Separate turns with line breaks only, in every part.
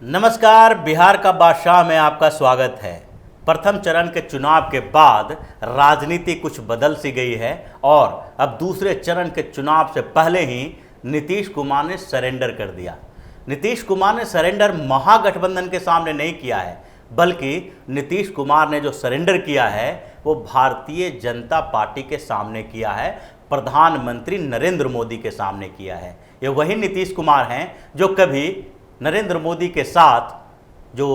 नमस्कार, बिहार का बादशाह में आपका स्वागत है। प्रथम चरण के चुनाव के बाद राजनीति कुछ बदल सी गई है और अब दूसरे चरण के चुनाव से पहले ही नीतीश कुमार ने सरेंडर कर दिया। नीतीश कुमार ने सरेंडर महागठबंधन के सामने नहीं किया है, बल्कि नीतीश कुमार ने जो सरेंडर किया है वो भारतीय जनता पार्टी के सामने किया है, प्रधानमंत्री नरेंद्र मोदी के सामने किया है। ये वही नीतीश कुमार हैं जो कभी नरेंद्र मोदी के साथ जो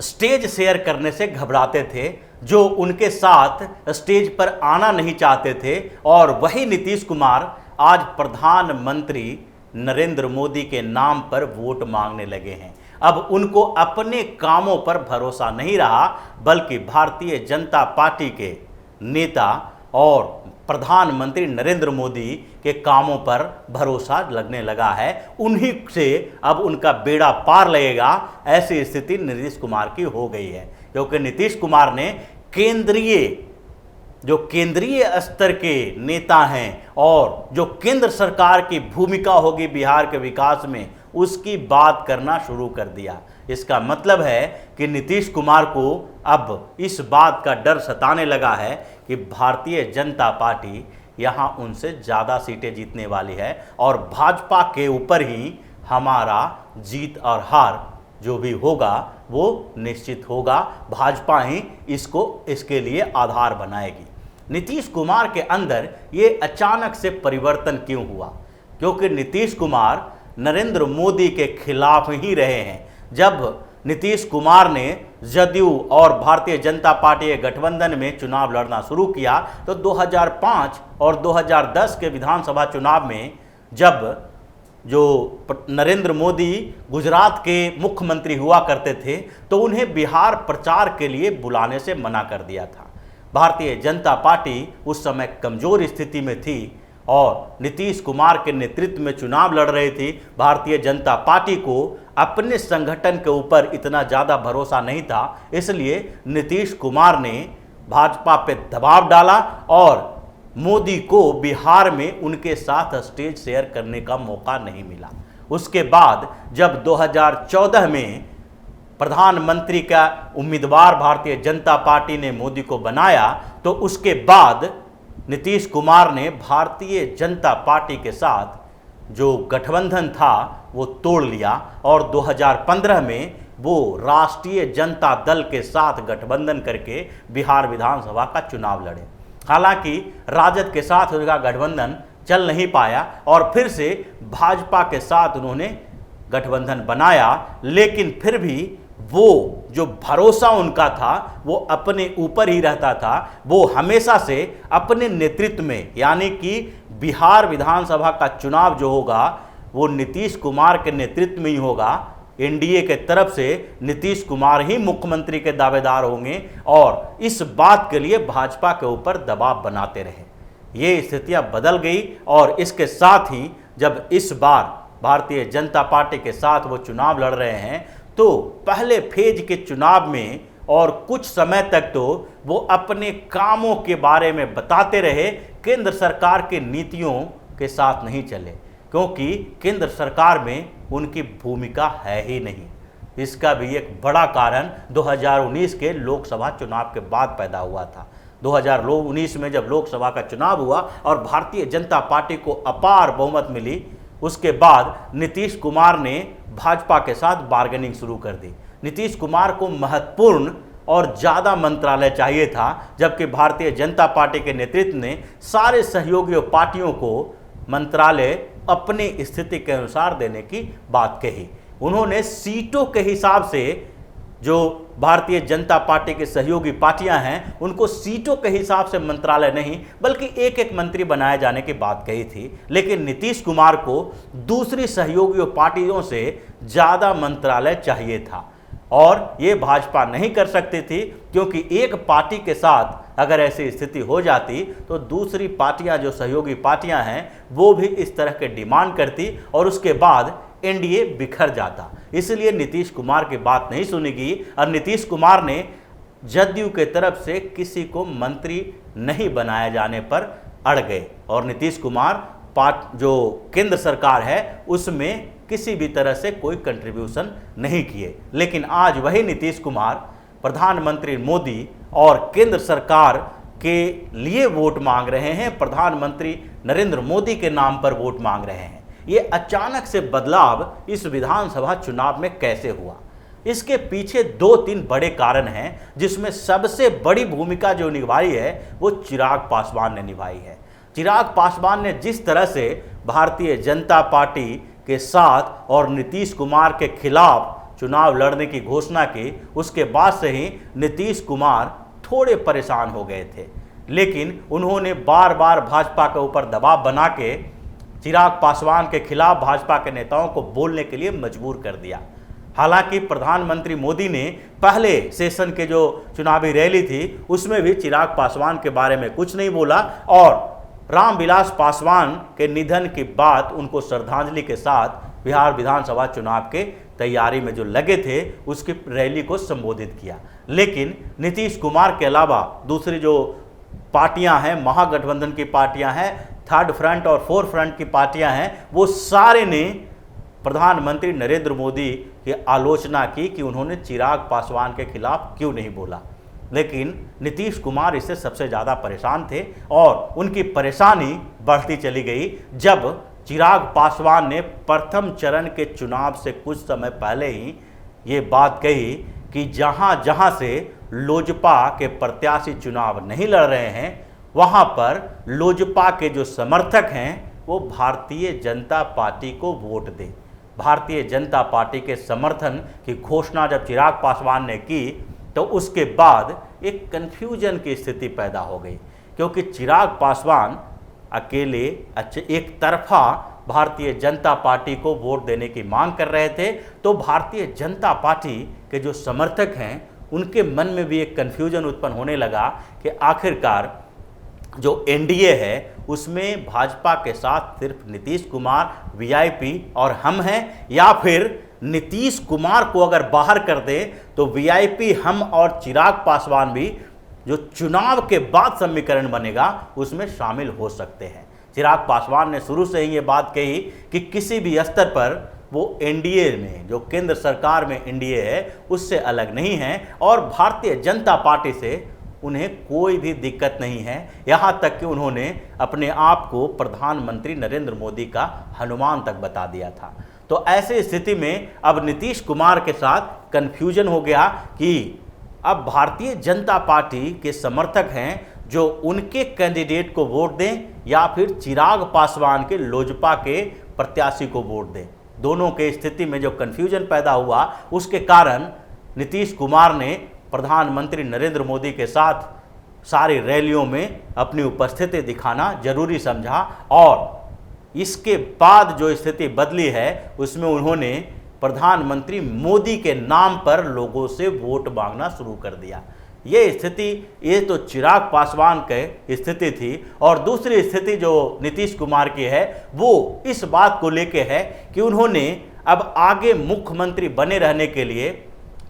स्टेज शेयर करने से घबराते थे, जो उनके साथ स्टेज पर आना नहीं चाहते थे, और वही नीतीश कुमार आज प्रधानमंत्री नरेंद्र मोदी के नाम पर वोट मांगने लगे हैं। अब उनको अपने कामों पर भरोसा नहीं रहा, बल्कि भारतीय जनता पार्टी के नेता और प्रधानमंत्री नरेंद्र मोदी के कामों पर भरोसा लगने लगा है। उन्हीं से अब उनका बेड़ा पार लगेगा, ऐसी स्थिति नीतीश कुमार की हो गई है। क्योंकि नीतीश कुमार ने केंद्रीय स्तर के नेता हैं और जो केंद्र सरकार की भूमिका होगी बिहार के विकास में, उसकी बात करना शुरू कर दिया। इसका मतलब है कि नीतीश कुमार को अब इस बात का डर सताने लगा है कि भारतीय जनता पार्टी यहाँ उनसे ज़्यादा सीटें जीतने वाली है और भाजपा के ऊपर ही हमारा जीत और हार जो भी होगा वो निश्चित होगा। भाजपा ही इसके लिए आधार बनाएगी। नीतीश कुमार के अंदर ये अचानक से परिवर्तन क्यों हुआ? क्योंकि नीतीश कुमार नरेंद्र मोदी के खिलाफ ही रहे हैं। जब नीतीश कुमार ने जदयू और भारतीय जनता पार्टी के गठबंधन में चुनाव लड़ना शुरू किया तो 2005 और 2010 के विधानसभा चुनाव में जब जो नरेंद्र मोदी गुजरात के मुख्यमंत्री हुआ करते थे तो उन्हें बिहार प्रचार के लिए बुलाने से मना कर दिया था। भारतीय जनता पार्टी उस समय कमजोर स्थिति में थी और नीतीश कुमार के नेतृत्व में चुनाव लड़ रही थी। भारतीय जनता पार्टी को अपने संगठन के ऊपर इतना ज़्यादा भरोसा नहीं था, इसलिए नीतीश कुमार ने भाजपा पे दबाव डाला और मोदी को बिहार में उनके साथ स्टेज शेयर करने का मौका नहीं मिला। उसके बाद जब 2014 में प्रधानमंत्री का उम्मीदवार भारतीय जनता पार्टी ने मोदी को बनाया तो उसके बाद नीतीश कुमार ने भारतीय जनता पार्टी के साथ जो गठबंधन था वो तोड़ लिया और 2015 में वो राष्ट्रीय जनता दल के साथ गठबंधन करके बिहार विधानसभा का चुनाव लड़े। हालांकि राजद के साथ उनका गठबंधन चल नहीं पाया और फिर से भाजपा के साथ उन्होंने गठबंधन बनाया, लेकिन फिर भी वो जो भरोसा उनका था वो अपने ऊपर ही रहता था। वो हमेशा से अपने नेतृत्व में, यानी कि बिहार विधानसभा का चुनाव जो होगा वो नीतीश कुमार के नेतृत्व में ही होगा। एनडीए के तरफ से नीतीश कुमार ही मुख्यमंत्री के दावेदार होंगे और इस बात के लिए भाजपा के ऊपर दबाव बनाते रहे। ये स्थितियां बदल गई और इसके साथ ही जब इस बार भारतीय जनता पार्टी के साथ वो चुनाव लड़ रहे हैं तो पहले फेज के चुनाव में और कुछ समय तक तो वो अपने कामों के बारे में बताते रहे, केंद्र सरकार के नीतियों के साथ नहीं चले, क्योंकि केंद्र सरकार में उनकी भूमिका है ही नहीं। इसका भी एक बड़ा कारण 2019 के लोकसभा चुनाव के बाद पैदा हुआ था। 2019 में जब लोकसभा का चुनाव हुआ और भारतीय जनता पार्टी को अपार बहुमत मिली, उसके बाद नीतीश कुमार ने भाजपा के साथ बार्गेनिंग शुरू कर दी। नीतीश कुमार को महत्वपूर्ण और ज़्यादा मंत्रालय चाहिए था, जबकि भारतीय जनता पार्टी के नेतृत्व ने सारे सहयोगी पार्टियों को मंत्रालय अपनी स्थिति के अनुसार देने की बात कही। उन्होंने सीटों के हिसाब से, जो भारतीय जनता पार्टी के सहयोगी पार्टियां हैं उनको सीटों के हिसाब से मंत्रालय नहीं बल्कि एक एक मंत्री बनाए जाने की बात कही थी, लेकिन नीतीश कुमार को दूसरी सहयोगी पार्टियों से ज़्यादा मंत्रालय चाहिए था और ये भाजपा नहीं कर सकती थी, क्योंकि एक पार्टी के साथ अगर ऐसी स्थिति हो जाती तो दूसरी पार्टियां, जो सहयोगी पार्टियां हैं, वो भी इस तरह के डिमांड करती और उसके बाद एनडीए बिखर जाता। इसलिए नीतीश कुमार की बात नहीं सुनी गई और नीतीश कुमार ने जदयू के तरफ से किसी को मंत्री नहीं बनाए जाने पर अड़ गए और नीतीश कुमार जो केंद्र सरकार है उसमें किसी भी तरह से कोई कंट्रीब्यूशन नहीं किए। लेकिन आज वही नीतीश कुमार प्रधानमंत्री मोदी और केंद्र सरकार के लिए वोट मांग रहे हैं, प्रधानमंत्री नरेंद्र मोदी के नाम पर वोट मांग रहे हैं। ये अचानक से बदलाव इस विधानसभा चुनाव में कैसे हुआ? इसके पीछे 2-3 बड़े कारण हैं, जिसमें सबसे बड़ी भूमिका जो निभाई है वो चिराग पासवान ने निभाई है। चिराग पासवान ने जिस तरह से भारतीय जनता पार्टी के साथ और नीतीश कुमार के खिलाफ चुनाव लड़ने की घोषणा की, उसके बाद से ही नीतीश कुमार थोड़े परेशान हो गए थे। लेकिन उन्होंने बार बार भाजपा के ऊपर दबाव बना के चिराग पासवान के खिलाफ भाजपा के नेताओं को बोलने के लिए मजबूर कर दिया। हालांकि प्रधानमंत्री मोदी ने पहले सेशन के जो चुनावी रैली थी उसमें भी चिराग पासवान के बारे में कुछ नहीं बोला और रामविलास पासवान के निधन की बात उनको श्रद्धांजलि के साथ बिहार विधानसभा चुनाव के तैयारी में जो लगे थे उसकी रैली को संबोधित किया। लेकिन नीतीश कुमार के अलावा दूसरी जो पार्टियां हैं, महागठबंधन की पार्टियां हैं, थर्ड फ्रंट और फोर्थ फ्रंट की पार्टियां हैं, वो सारे ने प्रधानमंत्री नरेंद्र मोदी की आलोचना की कि उन्होंने चिराग पासवान के खिलाफ क्यों नहीं बोला। लेकिन नीतीश कुमार इससे सबसे ज़्यादा परेशान थे और उनकी परेशानी बढ़ती चली गई जब चिराग पासवान ने प्रथम चरण के चुनाव से कुछ समय पहले ही ये बात कही कि जहाँ जहाँ से लोजपा के प्रत्याशी चुनाव नहीं लड़ रहे हैं वहाँ पर लोजपा के जो समर्थक हैं वो भारतीय जनता पार्टी को वोट दें। भारतीय जनता पार्टी के समर्थन की घोषणा जब चिराग पासवान ने की तो उसके बाद एक कन्फ्यूजन की स्थिति पैदा हो गई, क्योंकि चिराग पासवान अकेले एक तरफा भारतीय जनता पार्टी को वोट देने की मांग कर रहे थे, तो भारतीय जनता पार्टी के जो समर्थक हैं उनके मन में भी एक कन्फ्यूजन उत्पन्न होने लगा कि आखिरकार जो एनडीए है उसमें भाजपा के साथ सिर्फ नीतीश कुमार वीआईपी और हम हैं, या फिर नीतीश कुमार को अगर बाहर कर दें तो वीआईपी हम और चिराग पासवान भी जो चुनाव के बाद समीकरण बनेगा उसमें शामिल हो सकते हैं। चिराग पासवान ने शुरू से ही ये बात कही कि किसी भी स्तर पर वो एनडीए में, जो केंद्र सरकार में एनडीए है, उससे अलग नहीं है और भारतीय जनता पार्टी से उन्हें कोई भी दिक्कत नहीं है। यहाँ तक कि उन्होंने अपने आप को प्रधानमंत्री नरेंद्र मोदी का हनुमान तक बता दिया था। तो ऐसी स्थिति में अब नीतीश कुमार के साथ कन्फ्यूजन हो गया कि अब भारतीय जनता पार्टी के समर्थक हैं जो उनके कैंडिडेट को वोट दें या फिर चिराग पासवान के लोजपा के प्रत्याशी को वोट दें। दोनों के स्थिति में जो कन्फ्यूजन पैदा हुआ उसके कारण नीतीश कुमार ने प्रधानमंत्री नरेंद्र मोदी के साथ सारी रैलियों में अपनी उपस्थिति दिखाना जरूरी समझा और इसके बाद जो स्थिति बदली है उसमें उन्होंने प्रधानमंत्री मोदी के नाम पर लोगों से वोट मांगना शुरू कर दिया। ये स्थिति, ये तो चिराग पासवान की स्थिति थी और दूसरी स्थिति जो नीतीश कुमार की है वो इस बात को लेके है कि उन्होंने अब आगे मुख्यमंत्री बने रहने के लिए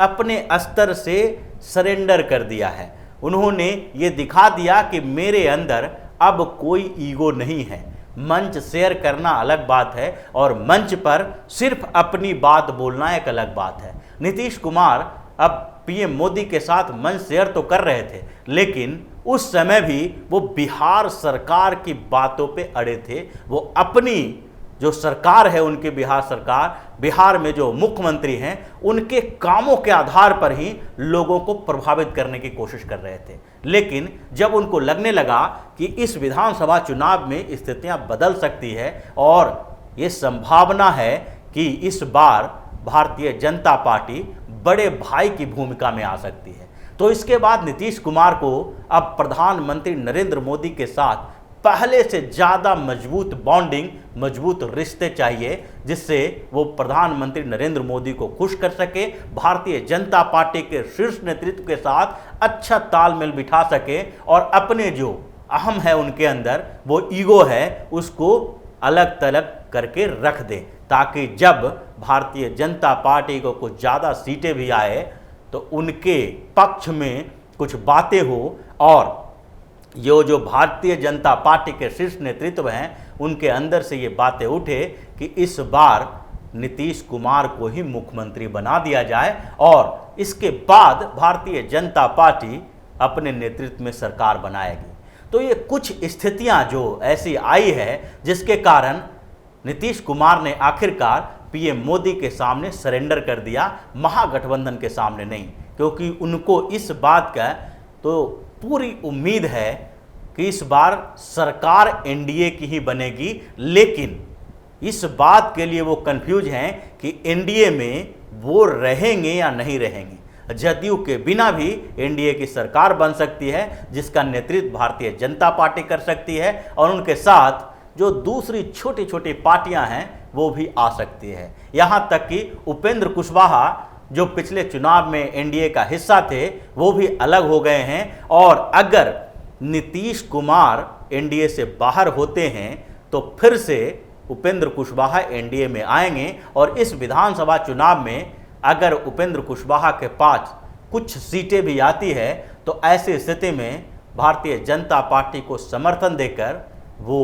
अपने स्तर से सरेंडर कर दिया है। उन्होंने ये दिखा दिया कि मेरे अंदर अब कोई ईगो नहीं है। मंच शेयर करना अलग बात है और मंच पर सिर्फ अपनी बात बोलना एक अलग बात है। नीतीश कुमार अब पीएम मोदी के साथ मंच शेयर तो कर रहे थे, लेकिन उस समय भी वो बिहार सरकार की बातों पे अड़े थे। वो अपनी जो सरकार है उनकी बिहार सरकार, बिहार में जो मुख्यमंत्री हैं उनके कामों के आधार पर ही लोगों को प्रभावित करने की कोशिश कर रहे थे। लेकिन जब उनको लगने लगा कि इस विधानसभा चुनाव में स्थितियां बदल सकती है और ये संभावना है कि इस बार भारतीय जनता पार्टी बड़े भाई की भूमिका में आ सकती है, तो इसके बाद नीतीश कुमार को अब प्रधानमंत्री नरेंद्र मोदी के साथ पहले से ज़्यादा मजबूत बॉन्डिंग, मजबूत रिश्ते चाहिए, जिससे वो प्रधानमंत्री नरेंद्र मोदी को खुश कर सके, भारतीय जनता पार्टी के शीर्ष नेतृत्व के साथ अच्छा तालमेल बिठा सके और अपने जो अहम है उनके अंदर वो ईगो है उसको अलग थलग करके रख दें, ताकि जब भारतीय जनता पार्टी को कुछ ज़्यादा सीटें भी आए तो उनके पक्ष में कुछ बातें हो और जो भारतीय जनता पार्टी के शीर्ष नेतृत्व हैं, उनके अंदर से ये बातें उठे कि इस बार नीतीश कुमार को ही मुख्यमंत्री बना दिया जाए और इसके बाद भारतीय जनता पार्टी अपने नेतृत्व में सरकार बनाएगी। तो ये कुछ स्थितियां जो ऐसी आई है जिसके कारण नीतीश कुमार ने आखिरकार पीएम मोदी के सामने सरेंडर कर दिया, महागठबंधन के सामने नहीं, क्योंकि उनको इस बात का तो पूरी उम्मीद है कि इस बार सरकार एनडीए की ही बनेगी, लेकिन इस बात के लिए वो कंफ्यूज हैं कि एनडीए में वो रहेंगे या नहीं रहेंगे। जदयू के बिना भी एनडीए की सरकार बन सकती है, जिसका नेतृत्व भारतीय जनता पार्टी कर सकती है और उनके साथ जो दूसरी छोटी छोटी पार्टियां हैं वो भी आ सकती है। यहां तक कि उपेंद्र कुशवाहा जो पिछले चुनाव में एनडीए का हिस्सा थे वो भी अलग हो गए हैं, और अगर नीतीश कुमार एनडीए से बाहर होते हैं तो फिर से उपेंद्र कुशवाहा एनडीए में आएंगे और इस विधानसभा चुनाव में अगर उपेंद्र कुशवाहा के पास कुछ सीटें भी आती है तो ऐसी स्थिति में भारतीय जनता पार्टी को समर्थन देकर वो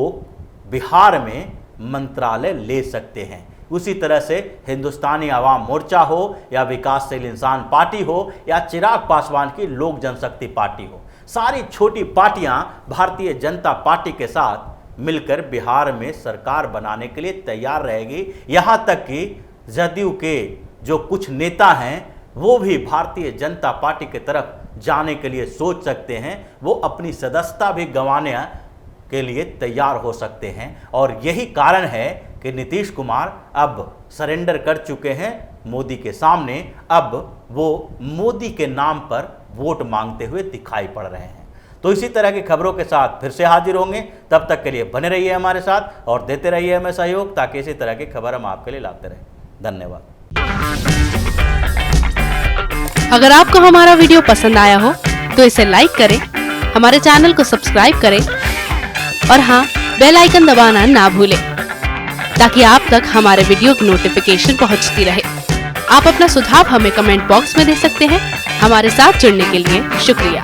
बिहार में मंत्रालय ले सकते हैं। उसी तरह से हिंदुस्तानी आवाम मोर्चा हो या विकासशील इंसान पार्टी हो या चिराग पासवान की लोक जनशक्ति पार्टी हो, सारी छोटी पार्टियां भारतीय जनता पार्टी के साथ मिलकर बिहार में सरकार बनाने के लिए तैयार रहेगी। यहां तक कि जदयू के जो कुछ नेता हैं वो भी भारतीय जनता पार्टी की तरफ जाने के लिए सोच सकते हैं, वो अपनी सदस्यता भी गंवाने के लिए तैयार हो सकते हैं। और यही कारण है कि नीतीश कुमार अब सरेंडर कर चुके हैं मोदी के सामने, अब वो मोदी के नाम पर वोट मांगते हुए दिखाई पड़ रहे हैं। तो इसी तरह की खबरों के साथ फिर से हाजिर होंगे, तब तक के लिए बने रहिए हमारे साथ और देते रहिए हमें सहयोग, ताकि इसी तरह की खबर हम आपके लिए लाते रहें। धन्यवाद।
अगर आपको हमारा वीडियो पसंद आया हो तो इसे लाइक करें, हमारे चैनल को सब्सक्राइब करें और हाँ, बेल आइकन दबाना ना भूलें ताकि आप तक हमारे वीडियो की नोटिफिकेशन पहुंचती रहे। आप अपना सुझाव हमें कमेंट बॉक्स में दे सकते हैं। हमारे साथ जुड़ने के लिए शुक्रिया।